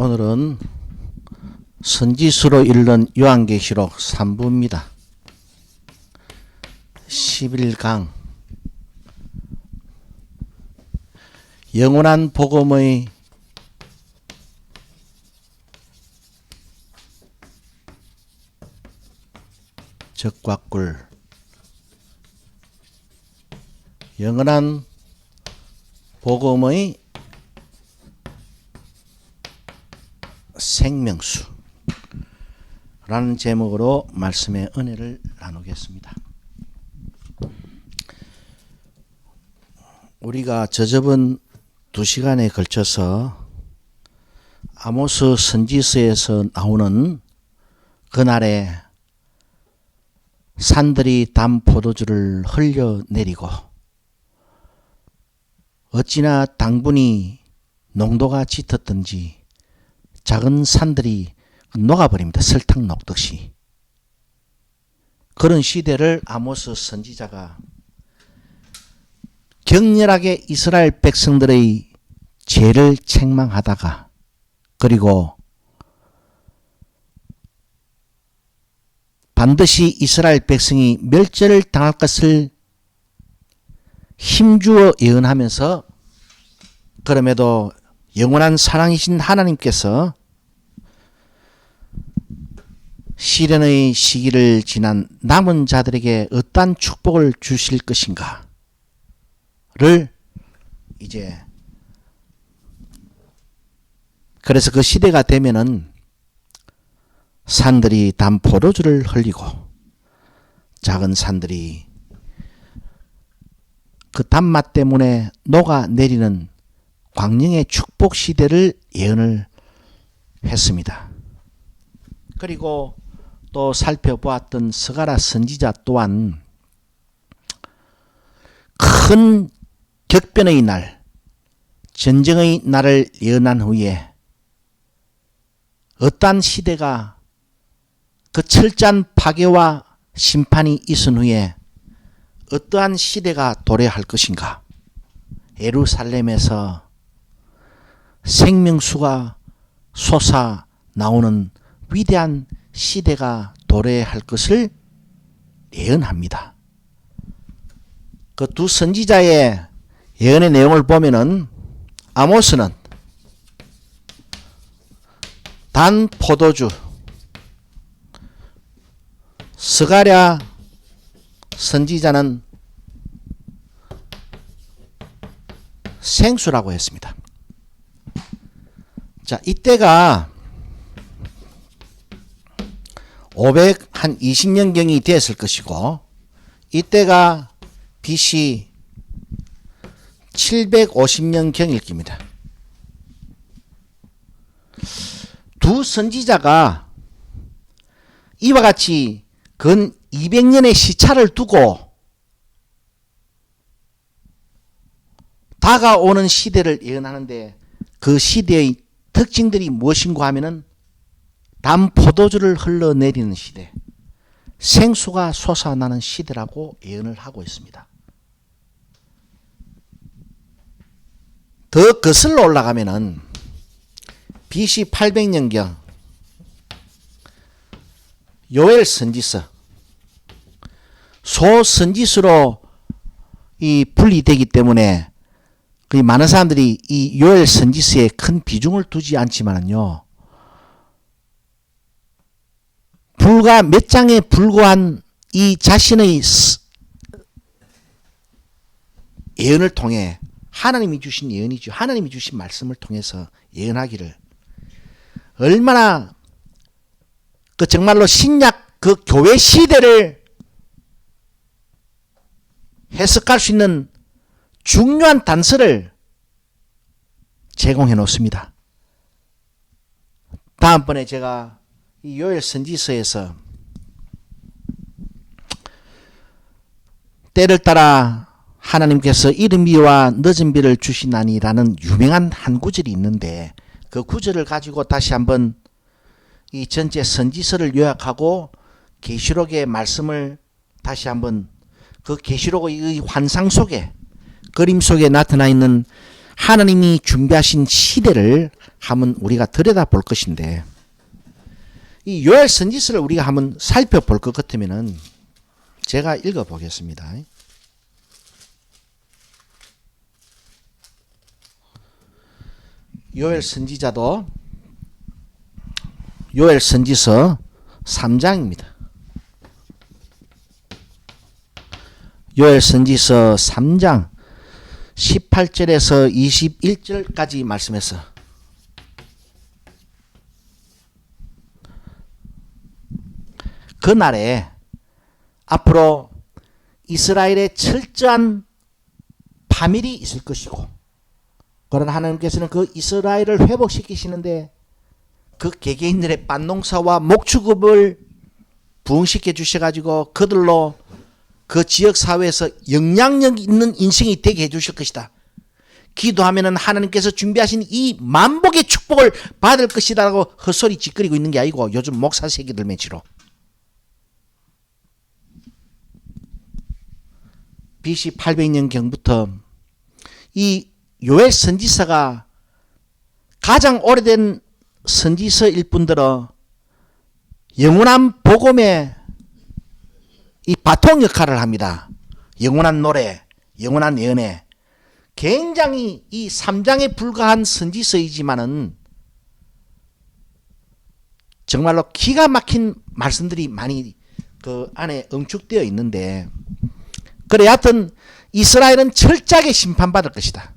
오늘은 선지서로 읽는 요한계시록 3부입니다. 11강 영원한 복음의 적과꿀, 영원한 복음의 생명수 라는 제목으로 말씀의 은혜를 나누겠습니다. 우리가 저저번 2시간에 걸쳐서 아모스 선지서에서 나오는 그날에 산들이 담 포도주를 흘려내리고 어찌나 당분이 농도가 짙었던지 작은 산들이 녹아버립니다. 설탕 녹듯이. 그런 시대를 아모스 선지자가 격렬하게 이스라엘 백성들의 죄를 책망하다가, 그리고 반드시 이스라엘 백성이 멸절을 당할 것을 힘주어 예언하면서, 그럼에도 영원한 사랑이신 하나님께서 시련의 시기를 지난 남은 자들에게 어떠한 축복을 주실 것인가를 이제, 그래서 그 시대가 되면은 산들이 담 포도주를 흘리고 작은 산들이 그 단맛 때문에 녹아내리는 광명의 축복 시대를 예언을 했습니다. 그리고 또 살펴보았던 스가랴 선지자 또한 큰 격변의 날, 전쟁의 날을 예언한 후에 어떠한 시대가, 그 철저한 파괴와 심판이 있은 후에 어떠한 시대가 도래할 것인가. 예루살렘에서 생명수가 솟아 나오는 위대한 시대가 도래할 것을 예언합니다. 그 두 선지자의 예언의 내용을 보면은 아모스는 단 포도주, 스가랴 선지자는 생수라고 했습니다. 자, 이때가 520년경이 됐을 것이고, 이때가 BC 750년경일 겁니다. 두 선지자가 이와 같이 근 200년의 시차를 두고 다가오는 시대를 예언하는데, 그 시대의 특징들이 무엇인가 하면은 담 포도주를 흘러내리는 시대, 생수가 솟아나는 시대라고 예언을 하고 있습니다. 더 거슬러 올라가면은 BC 800년경 요엘 선지서, 소선지서로 이 분리되기 때문에 많은 사람들이 이 요엘 선지서에 큰 비중을 두지 않지만요, 불과 몇 장에 불과한 이 자신의 예언을 통해, 하나님이 주신 예언이죠. 하나님이 주신 말씀을 통해서 예언하기를, 얼마나 그 정말로 신약 그 교회 시대를 해석할 수 있는 중요한 단서를 제공해 놓습니다. 다음번에 제가 이 요엘 선지서에서 때를 따라 하나님께서 이른 비와 늦은 비를 주시나니라는 유명한 한 구절이 있는데, 그 구절을 가지고 다시 한번 이 전체 선지서를 요약하고 계시록의 말씀을 다시 한번 그 계시록의 환상 속에, 그림 속에 나타나 있는 하나님이 준비하신 시대를 한번 우리가 들여다볼 것인데, 이 요엘 선지서를 우리가 한번 살펴볼 것 같으면은 제가 읽어보겠습니다. 요엘 선지자도 요엘 선지서 3장입니다. 요엘 선지서 3장 18절에서 21절까지 말씀해서 그날에 앞으로 이스라엘의 철저한 파멸이 있을 것이고, 그러나 하나님께서는 그 이스라엘을 회복시키시는데 그 개개인들의 빤농사와 목축업을 부흥시켜 주셔가지고 그들로 그 지역사회에서 영향력 있는 인생이 되게 해주실 것이다. 기도하면은 하나님께서 준비하신 이 만복의 축복을 받을 것이라고 헛소리 짓거리고 있는 게 아니고, 요즘 목사 새끼들 매치로 BC 800년경부터 이 요엘 선지서가 가장 오래된 선지서일 뿐더러 영원한 복음의 이 바통 역할을 합니다. 영원한 노래, 영원한 예언에 굉장히 이 3장에 불과한 선지서이지만은 정말로 기가 막힌 말씀들이 많이 그 안에 응축되어 있는데, 그래 하여튼 이스라엘은 철저하게 심판받을 것이다.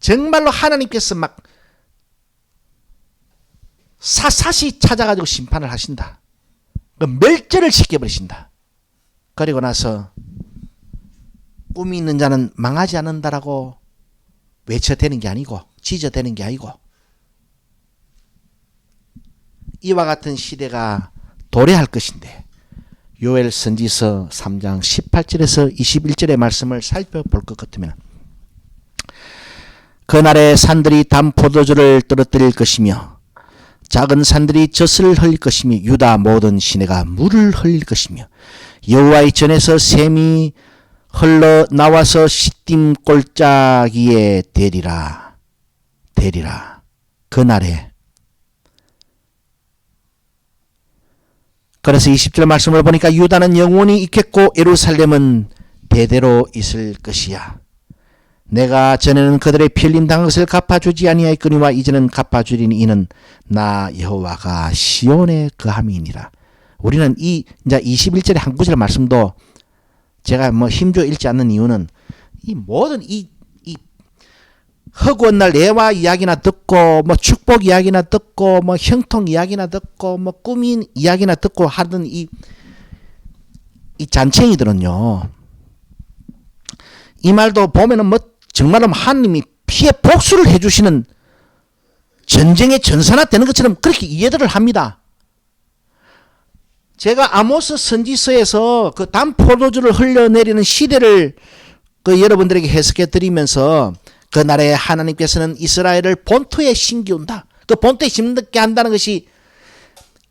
정말로 하나님께서 막 사사시 찾아가지고 심판을 하신다. 멸절을 시켜버리신다. 그리고 나서 꿈이 있는 자는 망하지 않는다라고 외쳐대는 게 아니고, 지저대는 게 아니고, 이와 같은 시대가 도래할 것인데, 요엘 선지서 3장 18절에서 21절의 말씀을 살펴볼 것 같으면, 그날에 산들이 단 포도주를 떨어뜨릴 것이며 작은 산들이 젖을 흘릴 것이며 유다 모든 시내가 물을 흘릴 것이며 여호와의 전에서 샘이 흘러나와서 시딤 골짜기에 대리라. 그날에. 그래서 20절 말씀을 보니까 유다는 영원히 있겠고 예루살렘은 대대로 있을 것이야. 내가 전에는 그들의 피 흘림 당한 것을 갚아주지 아니하였거니와 이제는 갚아주리니 이는 나 여호와가 시온에 거함이니라. 우리는 이 이제 21절의 한 구절 말씀도 제가 뭐 힘줘 읽지 않는 이유는 이 모든 이 허구한 날 레와 이야기나 듣고 뭐 축복 이야기나 듣고 뭐 형통 이야기나 듣고 뭐 꾸민 이야기나 듣고 하던 이 잔챙이들은요, 이 말도 보면은 뭐 정말로 하나님이 피해 복수를 해주시는 전쟁의 전사나 되는 것처럼 그렇게 이해들을 합니다. 제가 아모스 선지서에서 그 단 포도주를 흘려내리는 시대를 그 여러분들에게 해석해 드리면서, 그날에 하나님께서는 이스라엘을 본토에 심기운다. 그 본토에 심게 한다는 것이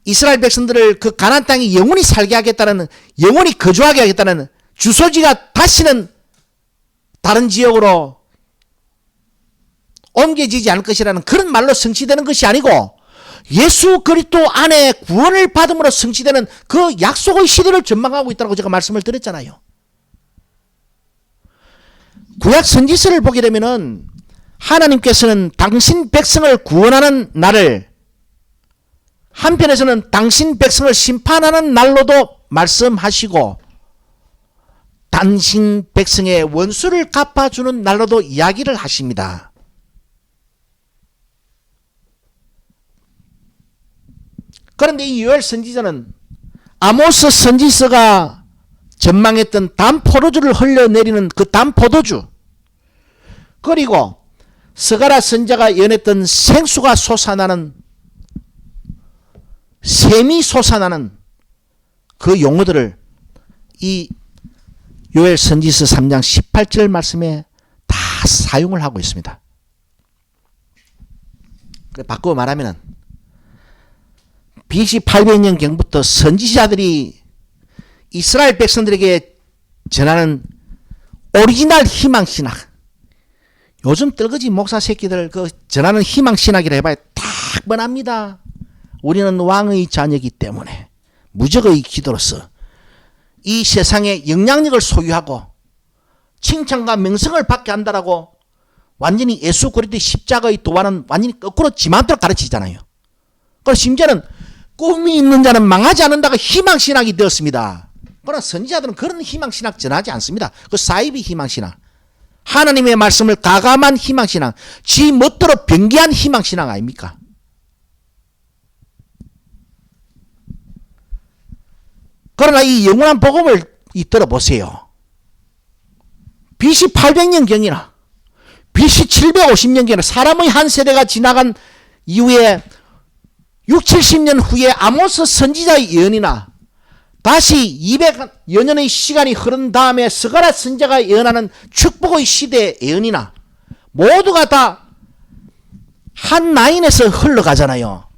이스라엘 백성들을 그 가나안 땅에 영원히 살게 하겠다는, 영원히 거주하게 하겠다는, 주소지가 다시는 다른 지역으로 옮겨지지 않을 것이라는 그런 말로 성취되는 것이 아니고, 예수 그리스도 안에 구원을 받음으로 성취되는 그 약속의 시대를 전망하고 있다고 제가 말씀을 드렸잖아요. 구약 선지서를 보게 되면은 하나님께서는 당신 백성을 구원하는 날을, 한편에서는 당신 백성을 심판하는 날로도 말씀하시고, 당신 백성의 원수를 갚아주는 날로도 이야기를 하십니다. 그런데 이 요엘 선지자는 아모스 선지서가 전망했던 단 포도주를 흘려내리는 그 단 포도주, 그리고 스가랴 선지자가 예언했던 생수가 솟아나는, 샘이 솟아나는 그 용어들을 이 요엘 선지서 3장 18절 말씀에 다 사용을 하고 있습니다. 바꾸어 말하면 BC 800년경부터 선지자들이 이스라엘 백성들에게 전하는 오리지널 희망신학, 요즘 떨거지 목사 새끼들 그 전하는 희망신학이라 해봐야 딱 뻔합니다. 우리는 왕의 자녀이기 때문에 무적의 기도로서 이 세상에 영향력을 소유하고 칭찬과 명성을 받게 한다라고 완전히 예수 그리스도의 십자가의 도와는 완전히 거꾸로 지맘대로 가르치잖아요. 그리고 심지어는 꿈이 있는 자는 망하지 않는다가 희망신학이 되었습니다. 그러나 선지자들은 그런 희망신학 전하지 않습니다. 그 사이비 희망신학. 하나님의 말씀을 가감한 희망신학. 지 멋대로 변기한 희망신학 아닙니까? 그러나 이 영원한 복음을 들어보세요. BC 800년경이나 BC 750년경이나 사람의 한 세대가 지나간 이후에 6, 70년 후에 아모스 선지자의 예언이나 다시 200여 년의 시간이 흐른 다음에 스가랴 선지자가 예언하는 축복의 시대의 예언이나 모두가 다 한 라인에서 흘러가잖아요.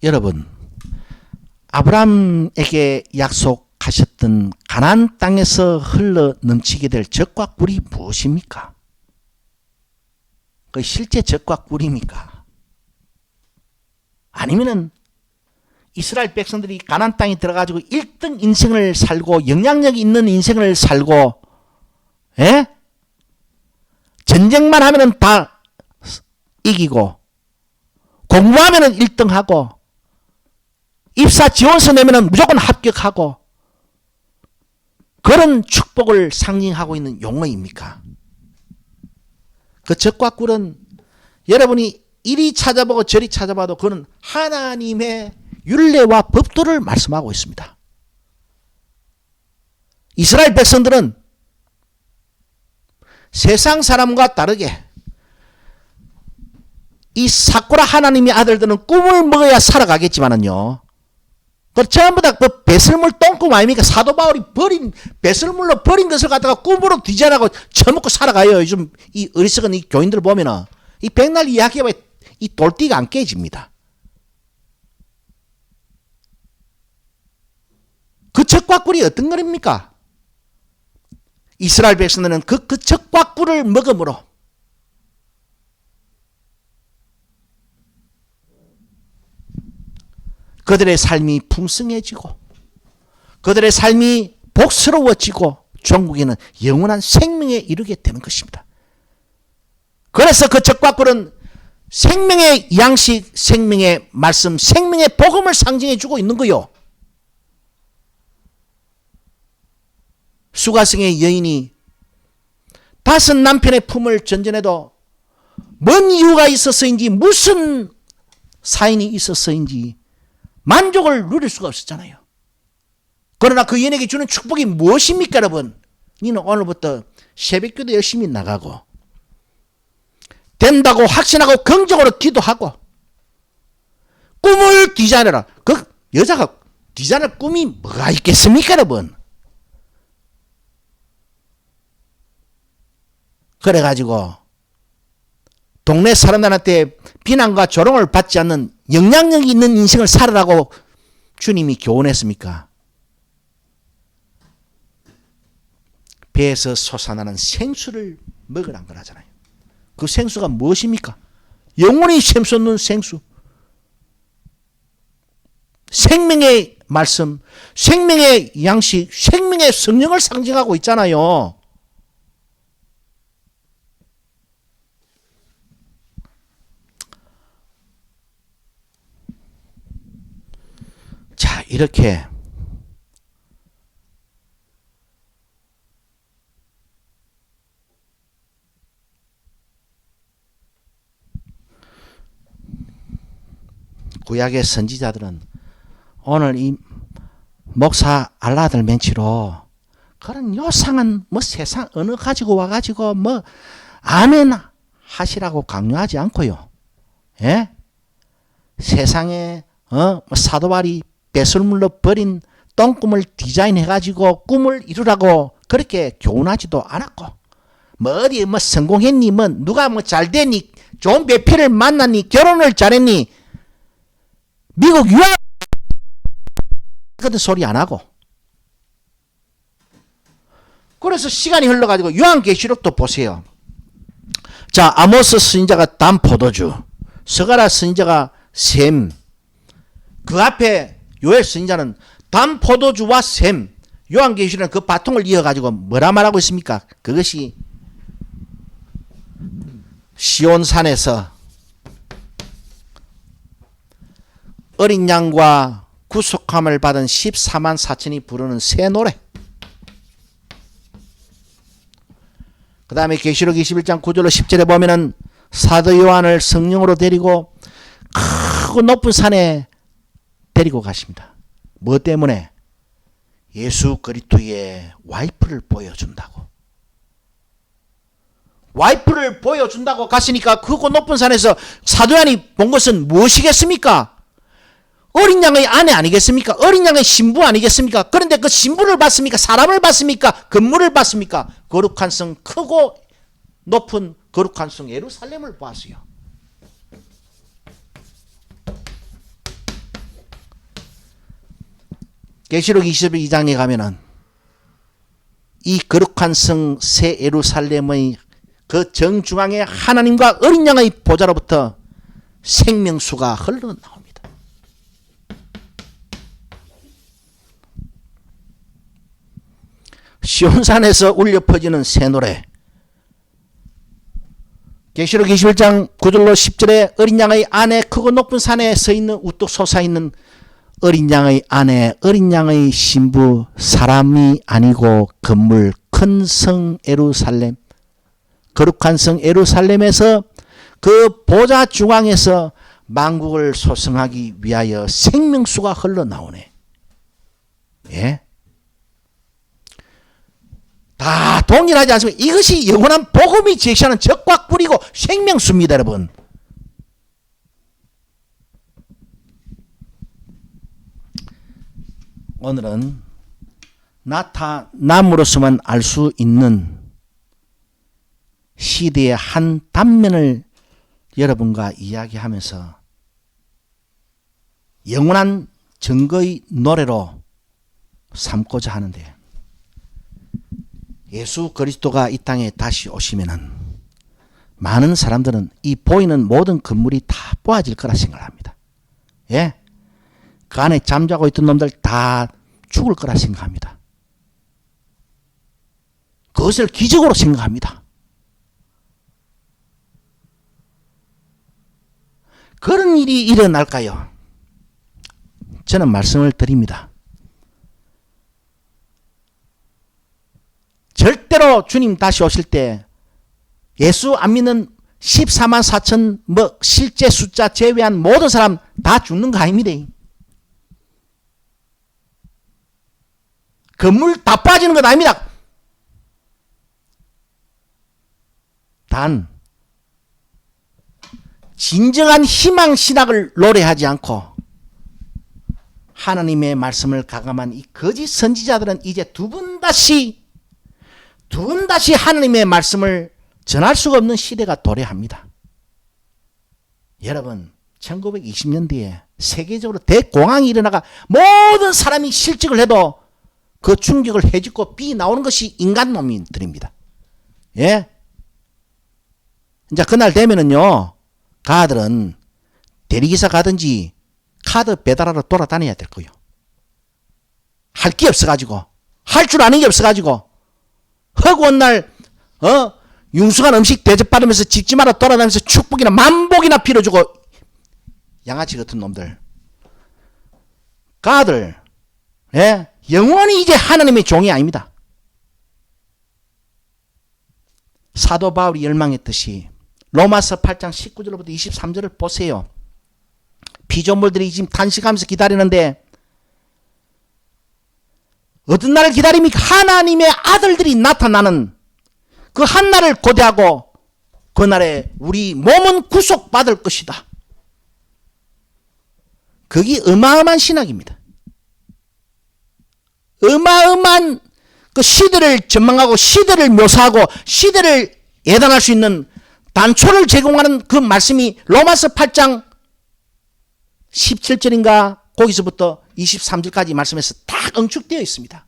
여러분, 아브라함에게 약속하셨던 가나안 땅에서 흘러 넘치게 될 젖과 꿀이 무엇입니까? 그 실제 젖과 꿀입니까? 아니면은 이스라엘 백성들이 가나안 땅에 들어가지고 1등 인생을 살고 영향력 있는 인생을 살고, 예? 전쟁만 하면은 다 이기고 공부하면은 1등하고 입사 지원서 내면은 무조건 합격하고 그런 축복을 상징하고 있는 용어입니까? 그 젖과 꿀은 여러분이 이리 찾아보고 저리 찾아봐도 그는 하나님의 율례와 법도를 말씀하고 있습니다. 이스라엘 백성들은 세상 사람과 다르게 이 사꾸라 하나님의 아들들은 꿈을 먹어야 살아가겠지만은요. 그 전부 다 그 배설물 똥꿈 아닙니까? 사도 바울이 버린 배설물로 버린 것을 갖다가 꿈으로 디자인하고 처먹고 살아가요. 요즘 이 어리석은 이 교인들 보면은 이 백날 이야기해봐야 이 돌띠가 안 깨집니다. 그 젖과 꿀이 어떤 거입니까? 이스라엘 백성들은 그 젖과 꿀을 먹음으로 그들의 삶이 풍성해지고 그들의 삶이 복스러워지고 종국에는 영원한 생명에 이르게 되는 것입니다. 그래서 그 젖과 꿀은 생명의 양식, 생명의 말씀, 생명의 복음을 상징해 주고 있는 거요. 수가성의 여인이 5 남편의 품을 전전해도 뭔 이유가 있어서인지 무슨 사인이 있어서인지 만족을 누릴 수가 없었잖아요. 그러나 그 여인에게 주는 축복이 무엇입니까, 여러분? 너는 오늘부터 새벽기도 열심히 나가고 된다고 확신하고 긍정으로 기도하고 꿈을 디자인해라. 그 여자가 디자인할 꿈이 뭐가 있겠습니까, 여러분? 그래가지고 동네 사람들한테 비난과 조롱을 받지 않는 영향력 있는 인생을 살아라고 주님이 교훈했습니까? 배에서 솟아나는 생수를 먹으란 거라잖아요. 그 생수가 무엇입니까? 영원히 샘솟는 생수. 생명의 말씀, 생명의 양식, 생명의 성령을 상징하고 있잖아요. 자, 이렇게 구약의 선지자들은 오늘 이 목사 알라들 멘치로 그런 요상한 뭐 세상 언어 가지고 와가지고 뭐 아멘 하시라고 강요하지 않고요. 예? 세상에 뭐 사도바리 배설물로 버린 똥꿈을 디자인해가지고 꿈을 이루라고 그렇게 교훈하지도 않았고, 뭐 어디 뭐 성공했니, 뭐 누가 뭐 잘됐니, 좋은 배필을 만났니, 결혼을 잘했니, 미국 유학 같은 소리 안 하고. 그래서 시간이 흘러가지고 요한계시록도 보세요. 자, 아모스 선지자가 단 포도주, 스가랴 선지자가 샘, 그 앞에 요엘 선지자는 단 포도주와 샘, 요한계시록은 그 바통을 이어가지고 뭐라 말하고 있습니까? 그것이 시온산에서 어린 양과 구속함을 받은 14만 4천이 부르는 새 노래. 그 다음에 계시록 21장 9절로 10절에 보면은 사도 요한을 성령으로 데리고 크고 높은 산에 데리고 가십니다. 뭐 때문에? 예수 그리스도의 와이프를 보여준다고. 와이프를 보여준다고 갔으니까 크고 높은 산에서 사도 요한이 본 것은 무엇이겠습니까? 어린 양의 아내 아니겠습니까? 어린 양의 신부 아니겠습니까? 그런데 그 신부를 봤습니까? 사람을 봤습니까? 건물을 봤습니까? 거룩한 성, 크고 높은 거룩한 성 예루살렘을 봤어요. 계시록 22장에 가면은 이 거룩한 성 새 예루살렘의 그 정중앙에 하나님과 어린 양의 보좌로부터 생명수가 흘러나옵니다. 시온산에서 울려 퍼지는 새 노래. 계시록 21장 9절로 10절에 어린 양의 아내, 크고 높은 산에 서 있는 우뚝 솟아있는 어린 양의 아내, 어린 양의 신부, 사람이 아니고 건물, 큰 성 예루살렘, 거룩한 성 예루살렘에서 그 보좌 중앙에서 만국을 소성하기 위하여 생명수가 흘러나오네. 예? 다 동일하지 않습니까? 이것이 영원한 복음이 제시하는 적과 꿀이고 생명수입니다, 여러분. 오늘은 나타남으로서만 알 수 있는 시대의 한 단면을 여러분과 이야기하면서 영원한 증거의 노래로 삼고자 하는데, 예수 그리스도가 이 땅에 다시 오시면은 많은 사람들은 이 보이는 모든 건물이 다 보아질 거라 생각합니다. 예? 그 안에 잠자고 있던 놈들 다 죽을 거라 생각합니다. 그것을 기적으로 생각합니다. 그런 일이 일어날까요? 저는 말씀을 드립니다. 절대로 주님 다시 오실 때 예수 안 믿는 14만 4천 뭐 실제 숫자 제외한 모든 사람 다 죽는 거 아닙니다. 건물 다 빠지는 것 아닙니다. 단 진정한 희망신학을 노래하지 않고 하나님의 말씀을 가감한 이 거짓 선지자들은 이제 두 번 다시 하나님의 말씀을 전할 수가 없는 시대가 도래합니다. 여러분, 1920년대에 세계적으로 대공황이 일어나가 모든 사람이 실직을 해도 그 충격을 해집고 비 나오는 것이 인간놈들입니다. 예? 이제 그날 되면은요, 가들은 대리기사 가든지 카드 배달하러 돌아다녀야 될 거예요. 할 게 없어가지고, 할 줄 아는 게 없어가지고, 허구한 날, 융숭한 음식 대접받으면서 집집마다 돌아다니면서 축복이나 만복이나 빌어주고, 양아치 같은 놈들. 가들, 예? 영원히 이제 하나님의 종이 아닙니다. 사도 바울이 열망했듯이 로마서 8장 19절부터 23절을 보세요. 피조물들이 지금 탄식하면서 기다리는데 어떤 날을 기다립니까? 하나님의 아들들이 나타나는 그 한 날을 고대하고 그 날에 우리 몸은 구속받을 것이다. 그게 어마어마한 신학입니다. 어마어마한 그 시대를 전망하고 시대를 묘사하고 시대를 예단할 수 있는 단초를 제공하는 그 말씀이 로마서 8장 17절인가 거기서부터 23절까지 말씀에서 딱 응축되어 있습니다.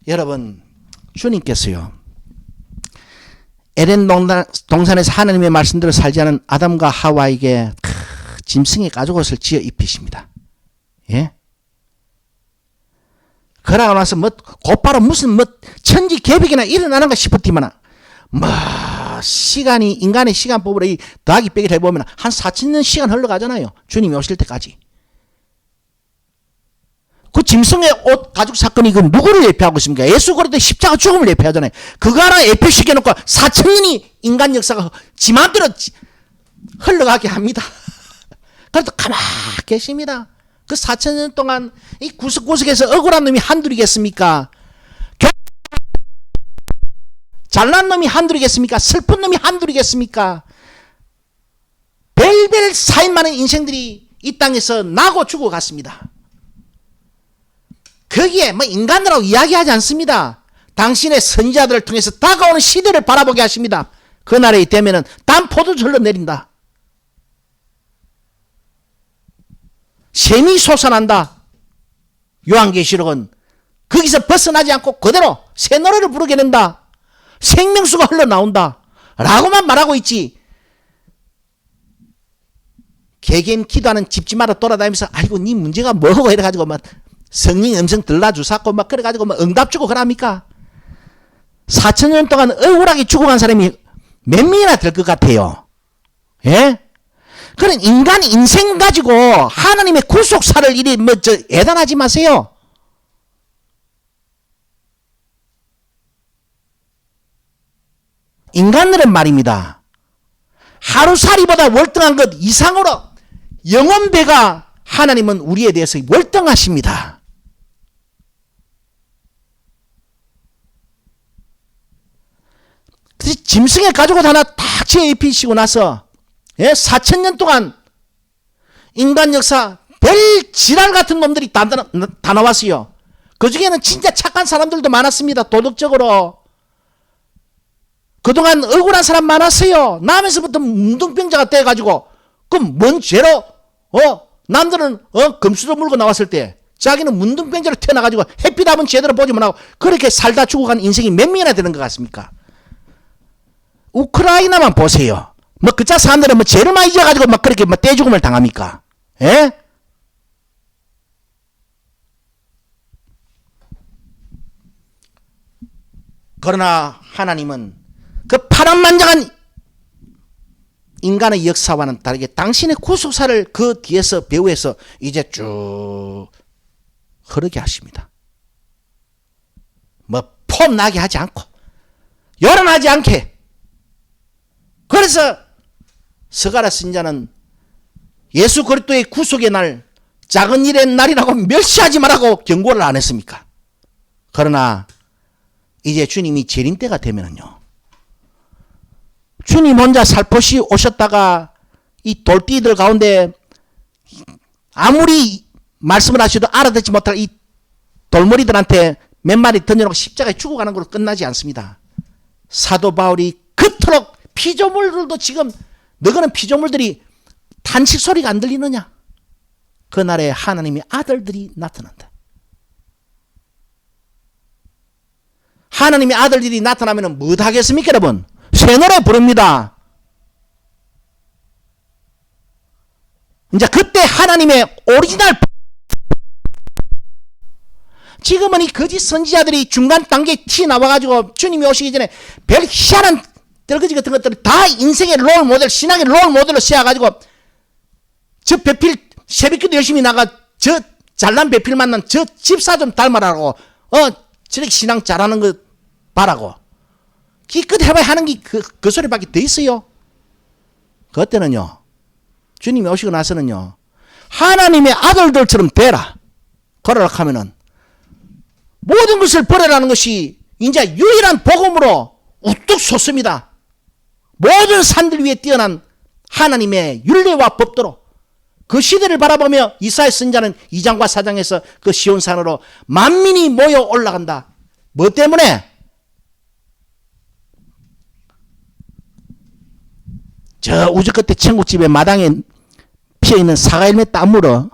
여러분, 주님께서요, 에덴 동산에서 하나님의 말씀대로 살지 않은 아담과 하와에게 짐승의 가죽옷을 지어 입히십니다. 예? 그러고 나서 곧바로 무슨 천지개벽이나 일어나는가 싶었지만 시간이 인간의 시간법으로 이 더하기 빼기를 해보면 한 4,000년 시간 흘러가잖아요. 주님이 오실 때까지. 그 짐승의 옷 가죽 사건이 그 누구를 예표하고 있습니까? 예수 그리스도의 십자가 죽음을 예표하잖아요. 그거 하나 예표시켜놓고 4,000년이 인간 역사가 지 마음대로 흘러가게 합니다. 그래도 가만히 계십니다. 그 4,000년 동안 이 구석구석에서 억울한 놈이 한둘이겠습니까? 잘난 놈이 한둘이겠습니까? 슬픈 놈이 한둘이겠습니까? 별별 사인 많은 인생들이 이 땅에서 나고 죽어갔습니다. 거기에 인간들하고 이야기하지 않습니다. 당신의 선지자들을 통해서 다가오는 시대를 바라보게 하십니다. 그날에 되면은 단 포도주 흘러내린다. 샘이 솟아난다. 요한계시록은 거기서 벗어나지 않고 그대로 새 노래를 부르게 된다. 생명수가 흘러나온다. 라고만 말하고 있지. 개개인 기도하는 집집마다 돌아다니면서 아이고 네 문제가 뭐고 이래가지고 성령 음성 들라주사고 그래가지고 응답 주고 그럽니까? 4,000년 동안 억울하게 죽어간 사람이 몇 명이나 될 것 같아요. 예? 그런 인간 인생 가지고 하나님의 구속사를 이리 애단하지 마세요. 인간들은 말입니다. 하루살이보다 월등한 것 이상으로 영혼배가 하나님은 우리에 대해서 월등하십니다. 그래서 짐승의 가죽옷 하나 딱 지어 입히시고 나서 4,000년 동안 인간 역사 별 지랄 같은 놈들이 다 나왔어요. 그 중에는 진짜 착한 사람들도 많았습니다. 도덕적으로. 그동안 억울한 사람 많았어요. 남에서부터 문둥병자가 돼가지고 그럼 뭔 죄로 남들은 금수저 물고 나왔을 때 자기는 문둥병자로 태어나가지고 햇빛 한번 제대로 보지 못하고 그렇게 살다 죽어간 인생이 몇 명이나 되는 것 같습니까? 우크라이나만 보세요. 그자 사람들은 죄를 많이 지어가지고 그렇게 떼죽음을 당합니까? 예? 그러나 하나님은 그 파란만장한 인간의 역사와는 다르게 당신의 구속사를 그 뒤에서 배후에서 이제 쭉 흐르게 하십니다. 폼나게 하지 않고 요란하지 않게. 그래서 스가랴 선지자는 예수 그리스도의 구속의 날, 작은 일의 날이라고 멸시하지 말라고 경고를 안 했습니까? 그러나 이제 주님이 재림 때가 되면은요, 주님 혼자 살포시 오셨다가 이 돌띠들 가운데 아무리 말씀을 하셔도 알아듣지 못할 이 돌머리들한테 몇 마리 던져놓고 십자가에 죽어가는 걸로 끝나지 않습니다. 사도 바울이 그토록 피조물들도 지금 너희는 피조물들이 탄식 소리가 안 들리느냐? 그날에 하나님의 아들들이 나타난다. 하나님의 아들들이 나타나면 뭐 하겠습니까, 여러분? 새 노래 부릅니다. 이제 그때 하나님의 오리지널. 지금은 이 거짓 선지자들이 중간 단계에 튀어나와가지고 주님이 오시기 전에 별 희한한 떨거지 같은 것들을 다 인생의 롤 모델, 신앙의 롤 모델로 세워가지고 저 배필 새벽기도 열심히 나가 저 잘난 배필 만난 저 집사 좀 닮아라고 저렇게 신앙 잘하는 거 봐라고 기껏 해봐야 하는 게 그 소리밖에 더 있어요. 그때는요 주님이 오시고 나서는요 하나님의 아들들처럼 되라. 그러라 하면은 모든 것을 버려라는 것이 이제 유일한 복음으로 우뚝 솟습니다. 모든 산들 위에 뛰어난 하나님의 율례와 법도로 그 시대를 바라보며 이사야 선지자는 2장과 4장에서 그 시온산으로 만민이 모여 올라간다. 뭐 때문에? 저 우주 끝에 천국집의 마당에 피어있는 사과열매 따물어?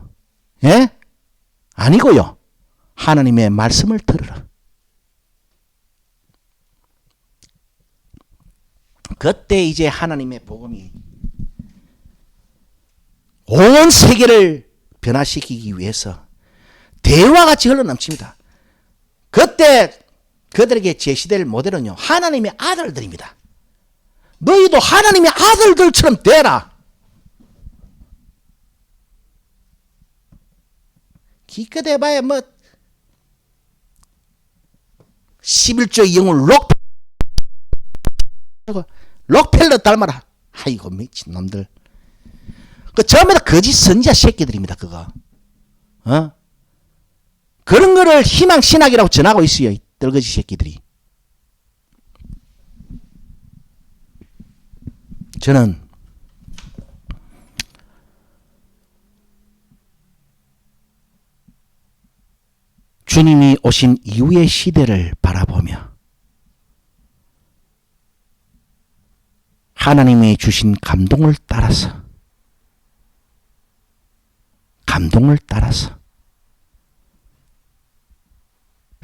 예? 아니고요. 하나님의 말씀을 들으라. 그때 이제 하나님의 복음이 온 세계를 변화시키기 위해서 대화와 같이 흘러넘칩니다. 그때 그들에게 제시될 모델은요, 하나님의 아들들입니다. 너희도 하나님의 아들들처럼 되라. 기껏 해봐야 뭐 11조의 영혼 록펠러 닮아라. 아이고 미친놈들. 그 전부 다 거짓 선지자 새끼들입니다. 그거. 그런 거를 희망신학이라고 전하고 있어요. 이 떨거지 새끼들이. 저는 주님이 오신 이후의 시대를 바라보며 하나님이 주신 감동을 따라서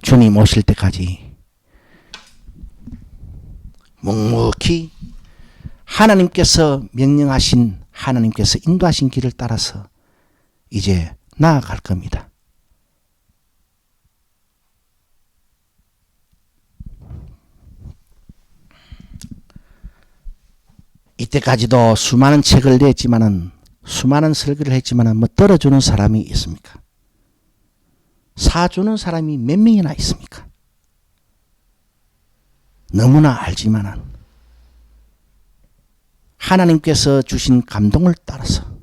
주님 오실 때까지 묵묵히 하나님께서 명령하신, 하나님께서 인도하신 길을 따라서 이제 나아갈 겁니다. 이때까지도 수많은 책을 냈지만은, 수많은 설교를 했지만은 뭐 들어주는 사람이 있습니까? 사주는 사람이 몇 명이나 있습니까? 너무나 알지만은 하나님께서 주신 감동을 따라서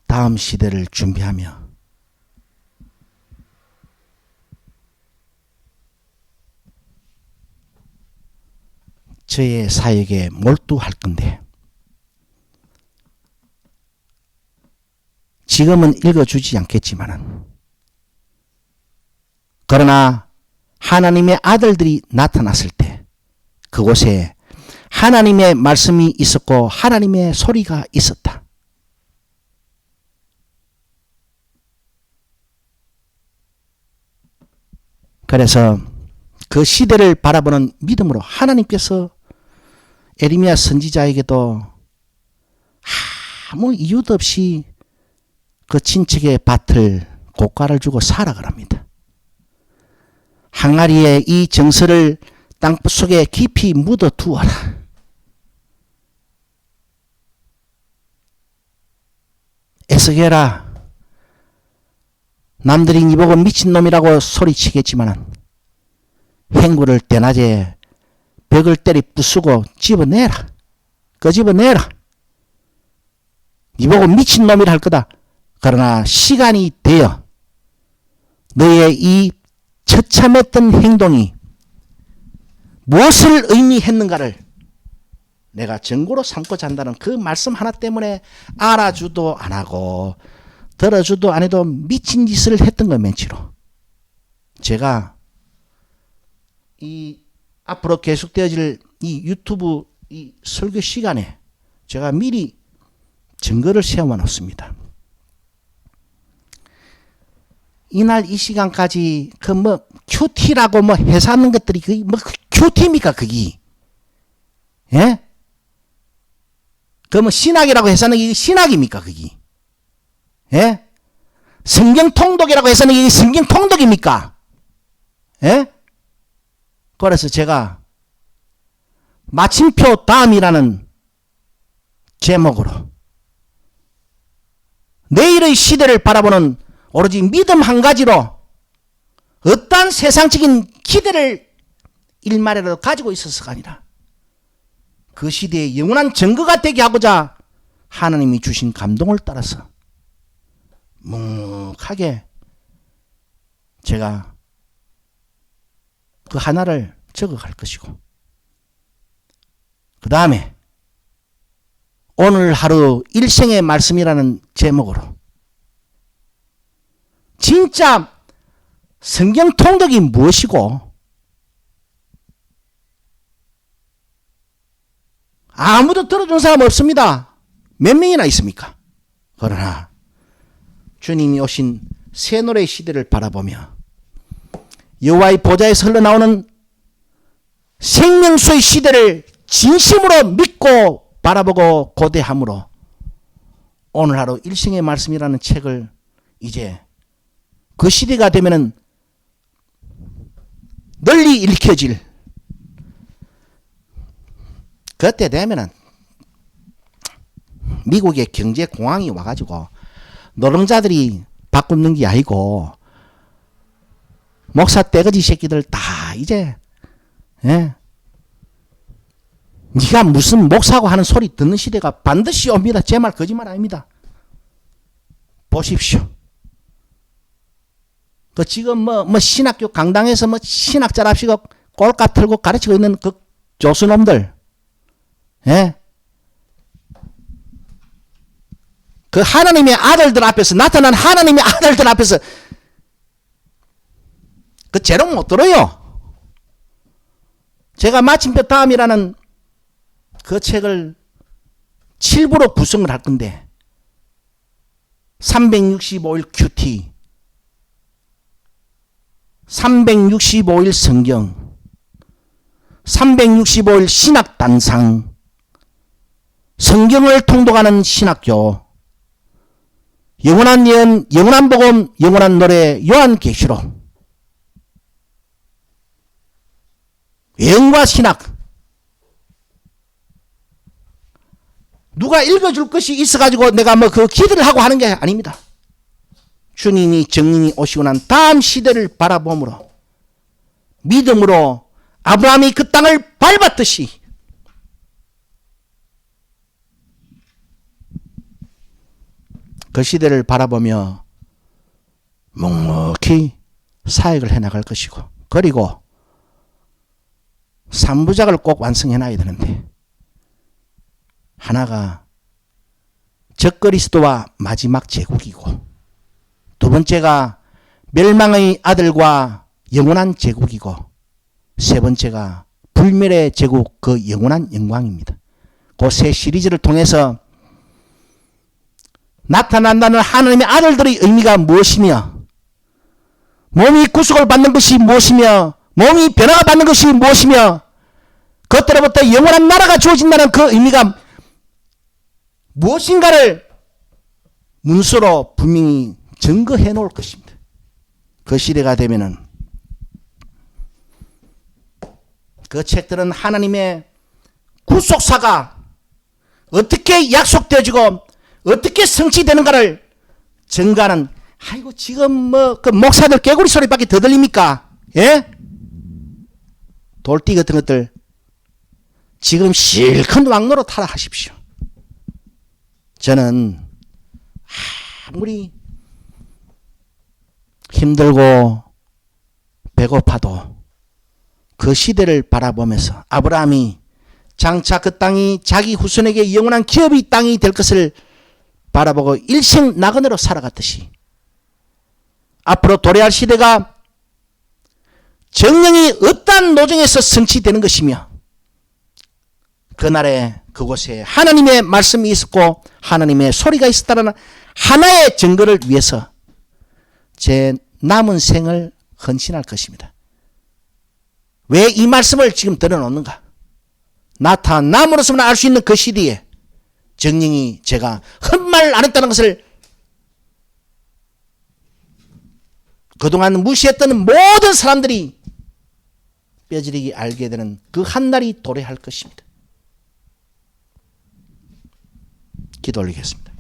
다음 시대를 준비하며 저의 사역에 몰두할 건데, 지금은 읽어주지 않겠지만은, 그러나 하나님의 아들들이 나타났을 때 그곳에 하나님의 말씀이 있었고 하나님의 소리가 있었다. 그래서 그 시대를 바라보는 믿음으로 하나님께서 에레미야 선지자에게도 아무 이유도 없이 그 친척의 밭을 고가를 주고 사락을 합니다. 항아리에 이 정서를 땅속에 깊이 묻어 두어라. 에스겔아, 남들이 니 보고 미친놈이라고 소리치겠지만 행구를 대낮에 벽을 때리 부수고 집어내라. 끄집어내라. 니 보고 미친놈이라 할 거다. 그러나 시간이 되어 너의 이 처참했던 행동이 무엇을 의미했는가를 내가 증거로 삼고자 한다는 그 말씀 하나 때문에 알아주도 안 하고 들어주도 안 해도 미친 짓을 했던 거 맨치로 제가 이 앞으로 계속되어질 이 유튜브 이 설교 시간에 제가 미리 증거를 세워 놓습니다. 이날 이 시간까지 그 뭐 큐티라고 뭐 해사하는 것들이 그게 뭐 큐티입니까 그게? 예? 그 뭐 신학이라고 해서는 이게 신학입니까 그게? 예? 성경 통독이라고 해서는 이게 성경 통독입니까? 예? 그래서 제가 마침표 다음이라는 제목으로 내일의 시대를 바라보는 오로지 믿음 한 가지로 어떠한 세상적인 기대를 일말이라도 가지고 있어서가 아니라 그 시대의 영원한 증거가 되게 하고자 하나님이 주신 감동을 따라서 묵묵하게 제가 그 하나를 적어갈 것이고 그 다음에 오늘 하루 일생의 말씀이라는 제목으로 진짜 성경 통독이 무엇이고 아무도 들어준 사람 없습니다. 몇 명이나 있습니까? 그러나 주님이 오신 새 노래의 시대를 바라보며 여호와의 보좌에서 흘러나오는 생명수의 시대를 진심으로 믿고 바라보고 고대함으로 오늘 하루 일생의 말씀이라는 책을 이제 그 시대가 되면은 널리 읽혀질 그때 되면은 미국의 경제 공황이 와가지고 노동자들이 밥 굶는 게 아니고 목사 떼거지 새끼들 다 이제 네가 무슨 목사고 하는 소리 듣는 시대가 반드시 옵니다. 제 말 거짓말 아닙니다. 보십시오. 그 지금 뭐 신학교 강당에서 신학자랍시고 꼴값 털고 가르치고 있는 그 조수놈들, 그 하나님의 아들들 앞에서 나타난 하나님의 아들들 앞에서 그 제롱 못 들어요. 제가 마침표 다음이라는 그 책을 7부로 구성을 할 건데 365일 큐티 365일 성경 365일 신학 단상 성경을 통독하는 신학교 영원한 예언 영원한 복음 영원한 노래 요한계시록 예언과 신학 누가 읽어줄 것이 있어가지고 내가 그 기도를 하고 하는 게 아닙니다. 주님이 정인이 오시고 난 다음 시대를 바라봄으로 믿음으로 아브라함이 그 땅을 밟았듯이 그 시대를 바라보며 묵묵히 사역을 해나갈 것이고 그리고 3부작을 꼭 완성해놔야 되는데 하나가 적그리스도와 마지막 제국이고 두 번째가 멸망의 아들과 영원한 제국이고 세 번째가 불멸의 제국 그 영원한 영광입니다. 그 세 시리즈를 통해서 나타난다는 하나님의 아들들의 의미가 무엇이며 몸이 구속을 받는 것이 무엇이며 몸이 변화가 받는 것이 무엇이며 그때로부터 영원한 나라가 주어진다는 그 의미가 무엇인가를 문서로 분명히 증거해 놓을 것입니다. 그 시대가 되면은 그 책들은 하나님의 구속사가 어떻게 약속되어지고 어떻게 성취되는가를 증가하는 아이고 지금 그 목사들 개구리 소리밖에 더 들립니까? 예? 돌띠 같은 것들 지금 실컷 왕노로 타라 하십시오. 저는 아무리 힘들고 배고파도 그 시대를 바라보면서 아브라함이 장차 그 땅이 자기 후손에게 영원한 기업의 땅이 될 것을 바라보고 일생 나그네로 살아갔듯이 앞으로 도래할 시대가 정령이 어떠한 노정에서 성취되는 것이며 그날에 그곳에 하나님의 말씀이 있었고 하나님의 소리가 있었다는 하나의 증거를 위해서 제 남은 생을 헌신할 것입니다. 왜 이 말씀을 지금 들어놓는가? 나타남으로서만 알 수 있는 그 시대에 정령이 제가 헛말 안 했다는 것을 그동안 무시했던 모든 사람들이 뼈저리게 알게 되는 그 한날이 도래할 것입니다. 기도 올리겠습니다.